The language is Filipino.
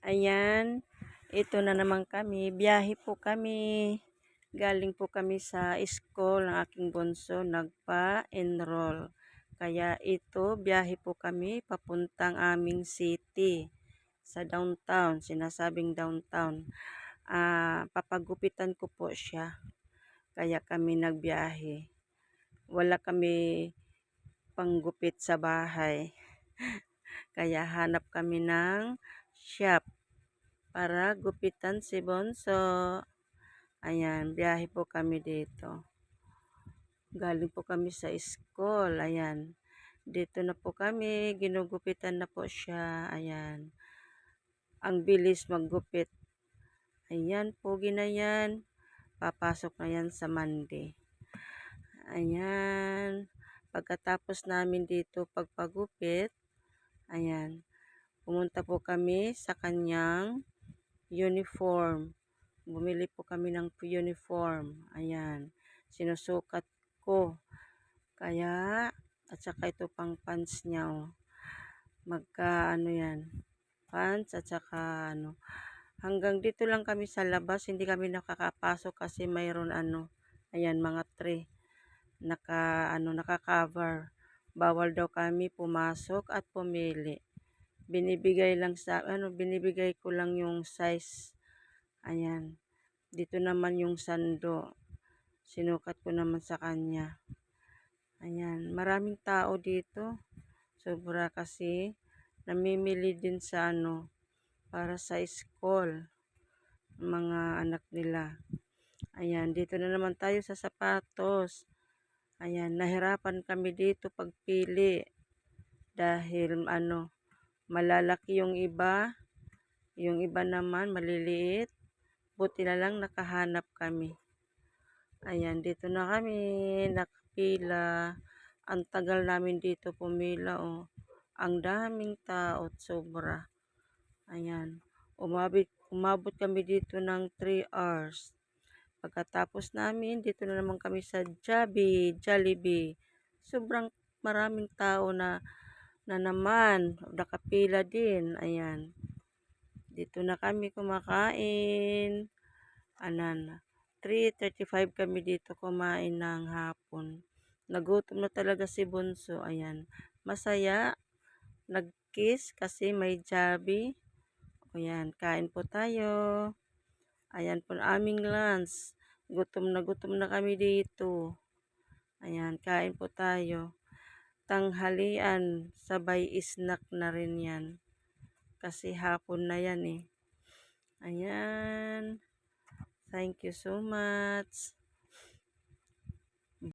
Ayan, ito na naman kami. Biyahe po kami. Galing po kami sa school ng aking bunso. Nagpa-enroll. Kaya ito, biyahe po kami papuntang aming city. Sa downtown. Sinasabing downtown. Papagupitan ko po siya. Kaya kami nagbiyahe. Wala kami panggupit sa bahay. Kaya hanap kami ng shop para gupitan si Bonso. Ayan, biyahe po kami dito. Galing po kami sa school. Ayan. Dito na po kami. Ginugupitan na po siya. Ayan. Ang bilis maggupit. Ayan, pogi na yan. Papasok na yan sa Monday. Ayan. Pagkatapos namin dito pagpagupit, ayan, pumunta po kami sa kanyang uniform. Bumili po kami ng uniform. Ayan. Sinusukat ko. Kaya, at saka ito pang pants niya. Oh. Ano yan. Pants at saka ano. Hanggang dito lang kami sa labas. Hindi kami nakakapasok kasi mayroon ayan, mga tray. Naka-cover. Bawal daw kami pumasok at pumili. Binibigay ko lang yung size. Ayan. Dito naman yung sando. Sinukat ko naman sa kanya. Ayan. Maraming tao dito. Sobra kasi namimili din sa para sa school. Mga anak nila. Ayan. Dito na naman tayo sa sapatos. Ayan. Nahirapan kami dito pagpili. Dahil malalaki yung iba. Yung iba naman maliliit. Buti na lang nakahanap kami. Ayan, dito na kami nakapila. Ang tagal namin dito pumila, oh. Ang daming tao, sobra. Ayan, umabot kami dito ng 3 hours. Pagkatapos namin, dito na naman kami sa Jollibee. Sobrang maraming tao na naman, nakapila din. Ayan. Dito na kami kumakain. 3:35 kami dito kumain ng hapon. Nagutom na talaga si Bunso. Ayan. Masaya. Nag-kiss kasi may Jollibee. Ayan. Kain po tayo. Ayan po aming lunch. Gutom na kami dito. Ayan. Kain po tayo. Tanghalian. Sabay snack na rin yan. Kasi hapon na yan eh. Ayan. Thank you so much.